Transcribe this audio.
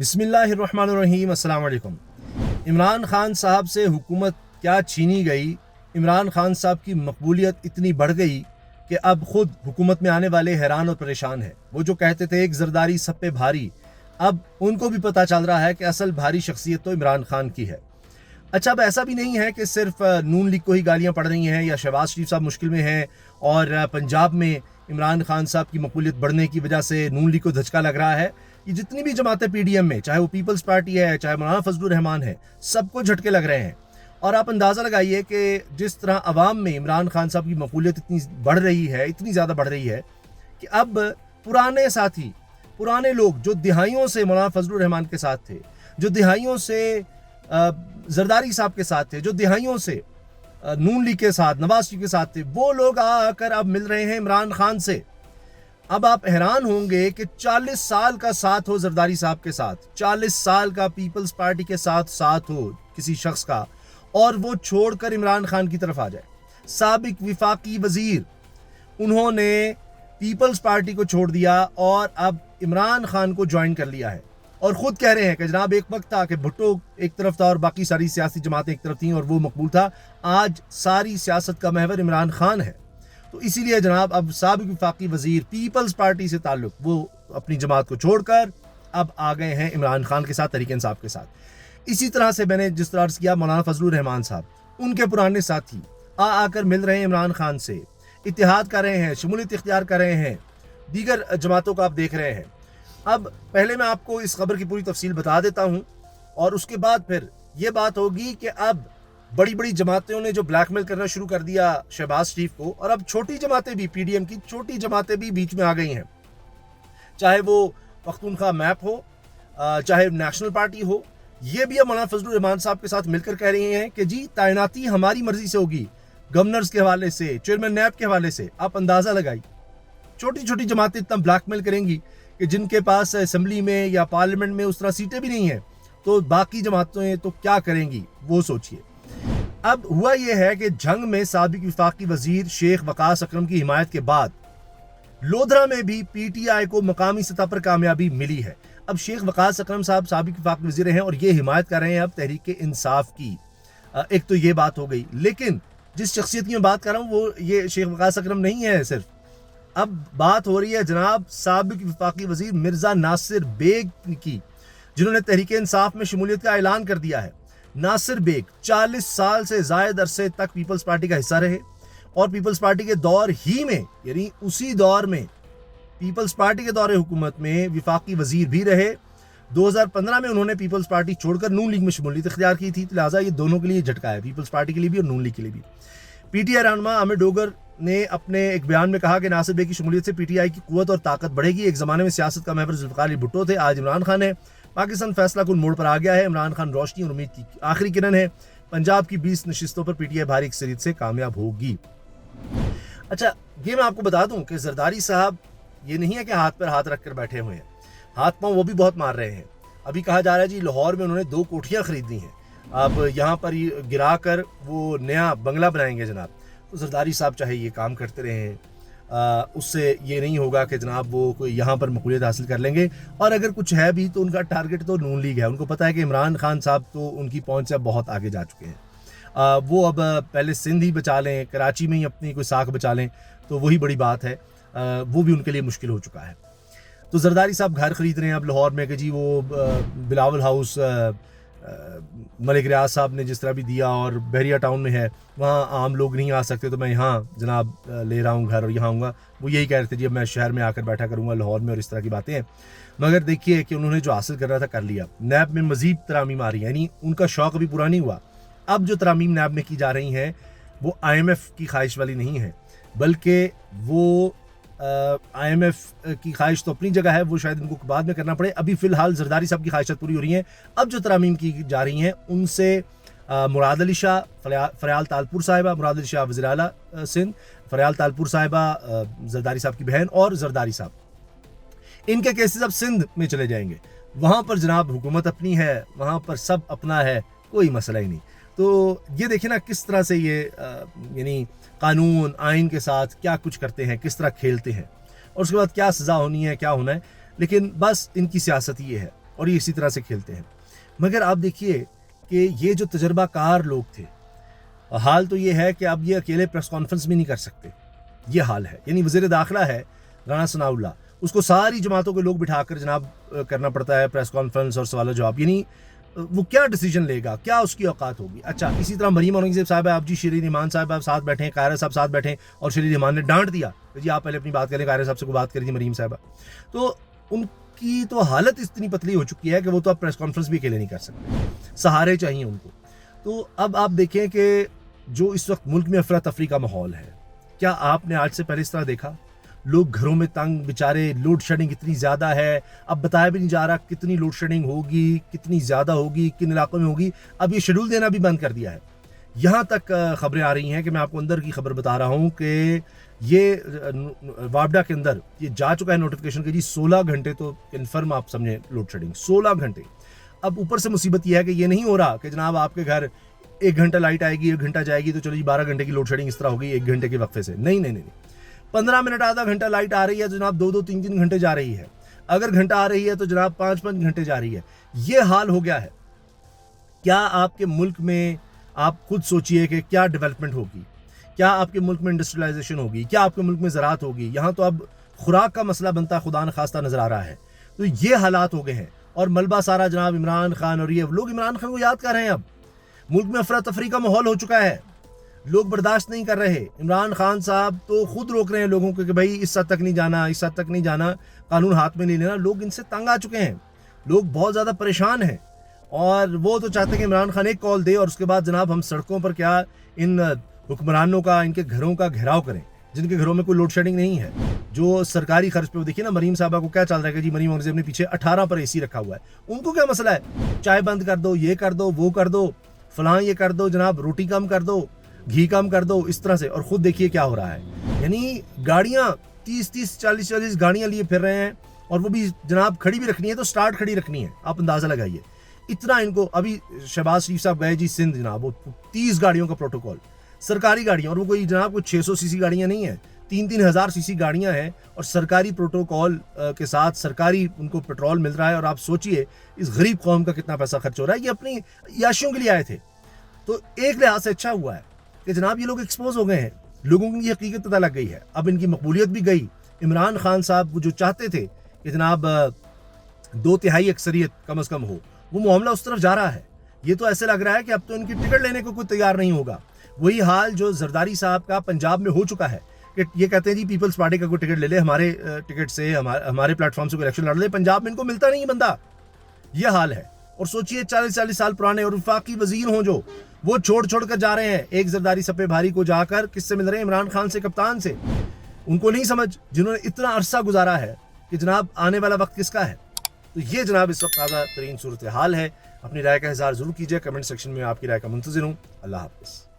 बिस्मिल्लाहिर्रहमानिर्रहीम। अस्सलाम वालेकुम। इमरान खान साहब से हुकूमत क्या छीनी गई। इमरान खान साहब की मकबूलियत इतनी बढ़ गई कि अब खुद हुकूमत में आने वाले हैरान और परेशान हैं। वो जो कहते थे एक जरदारी सब पे भारी, अब उनको भी पता चल रहा है कि असल भारी शख्सियत तो इमरान खान की है। अच्छा, अब ऐसा भी नहीं है कि सिर्फ नून लीग को ही गालियां पड़ रही हैं या शहबाज शरीफ साहब मुश्किल में हैं और पंजाब में इमरान खान साहब की मकबूलियत बढ़ने की वजह से नून लीग को धचका लग रहा है। ये जितनी भी जमातें पीडीएम में, चाहे वो पीपल्स पार्टी है, चाहे मौलाना फजलुर रहमान है, सबको झटके लग रहे हैं। और आप अंदाज़ा लगाइए कि जिस तरह अवाम में इमरान खान साहब की मकबूलियत इतनी बढ़ रही है, इतनी ज़्यादा बढ़ रही है कि अब पुराने साथी, पुराने लोग जो दिहाइयों से मौलाना फजलुर रहमान के साथ थे, जो दिहाइयों से जरदारी साहब के साथ थे, जो दिहाइयों से नून लीग के साथ, नवाज शरीफ के साथ थे, वो लोग आकर अब मिल रहे हैं इमरान खान से। अब आप हैरान होंगे कि 40 साल का साथ हो जरदारी साहब के साथ, 40 साल का पीपल्स पार्टी के साथ हो किसी शख्स का, और वो छोड़कर इमरान खान की तरफ आ जाए। साबिक विफाकी वजीर, उन्होंने पीपल्स पार्टी को छोड़ दिया और अब इमरान खान को ज्वाइन कर लिया है और खुद कह रहे हैं कि जनाब एक वक्त था कि भुट्टो एक तरफ था और बाकी सारी सियासी जमातें एक तरफ थीं और वो मकबूल था। आज सारी सियासत का महवर इमरान खान है। तो इसीलिए जनाब अब साबिक वफाकी वजीर पीपल्स पार्टी से ताल्लुक, वो अपनी जमात को छोड़कर अब आ गए हैं इमरान खान के साथ, तहरीक इंसाफ के साथ। इसी तरह से मैंने जिस तरह अर्ज किया, मौलाना फजलुर रहमान साहब, उनके पुराने साथी आकर मिल रहे हैं इमरान खान से, इत्तेहाद कर रहे हैं, शमूलियत इख्तियार कर रहे हैं, दीगर जमातों को आप देख रहे हैं। अब पहले मैं आपको इस खबर की पूरी तफसील बता देता हूं और उसके बाद फिर यह बात होगी कि अब बड़ी बड़ी जमातों ने जो ब्लैकमेल करना शुरू कर दिया शहबाज शरीफ को, और अब छोटी जमातें भी, पीडीएम की छोटी जमातें भी बीच में आ गई हैं। चाहे वो पख्तूनख्वा मैप हो, चाहे नेशनल पार्टी हो, ये भी अब मौलाना फजलुर रहमान साहब के साथ मिलकर कह रही हैं कि जी तैनाती हमारी मर्जी से होगी, गवर्नर्स के हवाले से, चेयरमैन नैब के हवाले से। आप अंदाजा लगाइए, छोटी छोटी जमातें इतना ब्लैकमेल करेंगी कि जिनके पास असेंबली में या पार्लियामेंट में उस तरह सीटें भी नहीं हैं, तो बाकी जमातें तो क्या करेंगी, वो सोचिए। अब हुआ यह है कि जंग में साबिक वफाकी वजीर शेख वकास अकरम की हिमायत के बाद लोधरा में भी पीटीआई को मकामी सतह पर कामयाबी मिली है। अब शेख वकास अकरम साहब साबिक वफाकी वजीर हैं और ये हिमायत कर रहे हैं अब तहरीक इंसाफ की। एक तो ये बात हो गई, लेकिन जिस शख्सियत की मैं बात कर रहा हूँ वो ये शेख वकास अकरम नहीं है सिर्फ। अब बात हो रही है जनाब साबिक वफाकी वजीर मिर्जा नासिर बेग की, जिन्होंने तहरीक इंसाफ में शमूलियत का ऐलान कर दिया है। नासिर बेग 40 साल से जायद अरसे तक पीपल्स पार्टी का हिस्सा रहे और पीपल्स पार्टी के दौर ही में, यानी उसी दौर में, पीपल्स पार्टी के दौर हुकूमत में वफाकी वजीर भी रहे। 2015 में उन्होंने पीपल्स पार्टी छोड़कर नून लीग में शमूलियत इख्तियार की थी, लिहाजा ये दोनों के लिए झटका है, पीपल्स पार्टी के लिए भी और नून लीग के लिए भी। पीटीआई रहनुमा अमिर डोगर ने अपने एक बयान में कहा कि नासिर बेग की शमूलियत से पीटीआई की कुव्वत और ताकत बढ़ेगी। एक जमाने में सियासत का महवर जुल्फ़िकार अली भुट्टो थे, आज इमरान खान है। पाकिस्तान फैसला कुन मोड़ पर आ गया है। इमरान खान रोशनी और उम्मीद की आखिरी किरण है। पंजाब की 20 नशिस्तों पर पीटीआई भारी अक्सरियत से कामयाब होगी। अच्छा, ये मैं आपको बता दूं कि जरदारी साहब ये नहीं है कि हाथ पर हाथ रखकर बैठे हुए हैं, हाथ पांव वो भी बहुत मार रहे हैं। अभी कहा जा रहा है जी लाहौर में उन्होंने 2 कोठियां खरीदी हैं, अब यहाँ पर गिरा कर वो नया बंगला बनाएंगे जनाब। तो जरदारी साहब चाहे ये काम करते रहें, उससे ये नहीं होगा कि जनाब वो कोई यहाँ पर मकबूलियत हासिल कर लेंगे। और अगर कुछ है भी तो उनका टारगेट तो नून लीग है। उनको पता है कि इमरान खान साहब तो उनकी पहुँच से अब बहुत आगे जा चुके हैं। वो अब पहले सिंध ही बचा लें, कराची में ही अपनी कोई साख बचा लें तो वही बड़ी बात है। वो भी उनके लिए मुश्किल हो चुका है। तो जरदारी साहब घर खरीद रहे हैं अब लाहौर में कि जी वो बिलावल हाउस मलिक रियाज साहब ने जिस तरह भी दिया, और बहरिया टाउन में है, वहाँ आम लोग नहीं आ सकते, तो मैं यहाँ जनाब ले रहा हूँ घर और यहाँ आऊँगा। वो यही कह रहे थे जी अब मैं शहर में आकर बैठा करूँगा लाहौर में, और इस तरह की बातें हैं। मगर देखिए कि उन्होंने जो हासिल करना था कर लिया। नैब में मजीद तरामीम आ रही है, यानी उनका शौक अभी पूरा नहीं हुआ। अब जो तरामीम नैब में की जा रही हैं वो IMF की ख्वाहिश वाली नहीं है, बल्कि वो IMF की ख्वाहिश तो अपनी जगह है, वो शायद इनको बाद में करना पड़े। अभी फ़िलहाल जरदारी साहब की ख्वाहिशात पूरी हो रही हैं। अब जो तरामीम की जा रही हैं उनसे मुराद अली शाह, फ़रयाल तालपुर साहिबा, मुराद अली शाह वज़ीर आला सिंध, फ़रयाल तालपुर साहिबा जरदारी साहब की बहन, और जरदारी साहब, इनके केसेस अब सिंध में चले जाएंगे। वहाँ पर जनाब हुकूमत अपनी है, वहाँ पर सब अपना है, कोई मसला ही नहीं। तो ये देखिए ना किस तरह से ये यानी कानून आइन के साथ क्या कुछ करते हैं, किस तरह खेलते हैं, और उसके बाद क्या सज़ा होनी है, क्या होना है। लेकिन बस इनकी सियासत ये है और ये इसी तरह से खेलते हैं। मगर आप देखिए कि ये जो तजर्बाकार लोग थे, हाल तो ये है कि अब ये अकेले प्रेस कॉन्फ्रेंस भी नहीं कर सकते, ये हाल है। यानी वज़ीर दाखिला है राना सनाउल्लाह, उसको सारी जमातों के लोग बिठाकर जनाब करना पड़ता है प्रेस कॉन्फ्रेंस और सवाल जवाब। यानी वो क्या डिसीजन लेगा, क्या उसकी औकात होगी। अच्छा, इसी तरह मरीम औरंगज़ेब साहब, आप जी शरीर रहमान साहब आप साथ बैठे, कायरा साहब साथ बैठे और शरीर रहमान ने डांट दिया कि जी आप पहले अपनी बात करें, कायरा साहब से को बात करी थी मरीम साहबा। तो उनकी तो हालत इतनी पतली हो चुकी है कि वो तो अब प्रेस कॉन्फ्रेंस भी अकेले नहीं कर सकते, सहारे चाहिए उनको। तो अब आप देखें कि जो इस वक्त मुल्क में अफरा तफरी का माहौल है, क्या आपने आज से पहले इस तरह देखा? लोग घरों में तंग बेचारे, लोड शेडिंग इतनी ज़्यादा है, अब बताया भी नहीं जा रहा कितनी लोड शेडिंग होगी, कितनी ज़्यादा होगी, किन इलाकों में होगी। अब ये शेड्यूल देना भी बंद कर दिया है। यहाँ तक खबरें आ रही हैं कि मैं आपको अंदर की खबर बता रहा हूँ कि ये वापडा के अंदर ये जा चुका है नोटिफिकेशन कि जी 16 घंटे तो कन्फर्म आप समझें लोड शेडिंग, 16 घंटे। अब ऊपर से मुसीबत यह है कि ये नहीं हो रहा कि जनाब आपके घर 1 घंटा लाइट आएगी, 1 घंटा जाएगी, तो चलो जी 12 घंटे की लोड शेडिंग इस तरह होगी 1 घंटे के वक्फे से। नहीं नहीं नहीं, 15 मिनट आधा घंटा लाइट आ रही है तो जनाब 2-2 3-3 घंटे जा रही है। अगर घंटा आ रही है तो जनाब 5-5 घंटे जा रही है। ये हाल हो गया है। क्या आपके मुल्क में, आप खुद सोचिए कि क्या डेवलपमेंट होगी, क्या आपके मुल्क में इंडस्ट्रियलाइजेशन होगी, क्या आपके मुल्क में ज़राअत होगी। यहाँ तो अब खुराक का मसला बनता खुदा न खास्ता नजर आ रहा है। तो ये हालात हो गए हैं और मलबा सारा जनाब इमरान खान, और ये लोग इमरान खान को याद कर रहे हैं। अब मुल्क में अफरा तफरी का माहौल हो चुका है, लोग बर्दाश्त नहीं कर रहे। इमरान खान साहब तो खुद रोक रहे हैं लोगों को कि भाई इस हद तक नहीं जाना, इस हद तक नहीं जाना, कानून हाथ में नहीं लेना। लोग इनसे तंग आ चुके हैं, लोग बहुत ज़्यादा परेशान हैं और वो तो चाहते हैं कि इमरान खान एक कॉल दे और उसके बाद जनाब हम सड़कों पर क्या इन हुक्मरानों का, इनके घरों का घेराव करें जिनके घरों में कोई लोड शेडिंग नहीं है। जो सरकारी खर्च पे, वो देखिए ना मरीम साहबा को क्या चल रहा है कि जी मरीम औरंगज़ेब ने पीछे 18 पर AC रखा हुआ है। उनको क्या मसला है, चाय बंद कर दो, ये कर दो, वो कर दो, फलां ये कर दो, जनाब रोटी कम कर दो, घी कम कर दो, इस तरह से। और खुद देखिए क्या हो रहा है। यानी गाड़ियां 30-30 40-40 गाड़ियां लिए फिर रहे हैं और वो भी जनाब खड़ी भी रखनी है तो स्टार्ट खड़ी रखनी है। आप अंदाजा लगाइए इतना इनको। अभी शहबाज शरीफ साहब गए जी सिंध, जनाब वो 30 गाड़ियों का प्रोटोकॉल, सरकारी गाड़ियां, और वो कोई जनाब कोई 600 सीसी गाड़ियां नहीं है, 3-3 हज़ार सीसी गाड़ियां हैं और सरकारी प्रोटोकॉल के साथ सरकारी उनको पेट्रोल मिल रहा है। और आप सोचिए इस गरीब कौम का कितना पैसा खर्च हो रहा है। ये अपनी याशियों के लिए आए थे। तो एक लिहाज से अच्छा हुआ है कि जनाब ये लोग एक्सपोज हो गए हैं, लोगों की हकीकत पता लग गई है, अब इनकी मकबूलियत भी गई। इमरान खान साहब वो जो चाहते थे कि जनाब 2/3 अक्सरियत कम से कम हो, वो मामला उस तरफ जा रहा है। ये तो ऐसे लग रहा है कि अब तो इनकी टिकट लेने को कोई तैयार नहीं होगा। वही हाल जो जरदारी साहब का पंजाब में हो चुका है कि ये कहते हैं जी पीपल्स पार्टी का कोई टिकट ले ले, हमारे टिकट से, हमारे प्लेटफॉर्म से कोई इलेक्शन लड़ ले। पंजाब में इनको मिलता नहीं बंदा, ये हाल है। और सोचिए 40-40 साल पुराने और वफाकी वजीर हों जो, वो छोड़ कर जा रहे हैं। एक जरदारी सपे भारी को जाकर किससे मिल रहे हैं, इमरान खान से, कप्तान से। उनको नहीं समझ, जिन्होंने इतना अरसा गुजारा है कि जनाब आने वाला वक्त किसका है। तो ये जनाब इस वक्त ताज़ा तरीन सूरत हाल है। अपनी राय का इज़हार जरूर कीजिए, कमेंट सेक्शन में आपकी राय का मुंतज़िर हूँ। अल्लाह हाफ़िज़।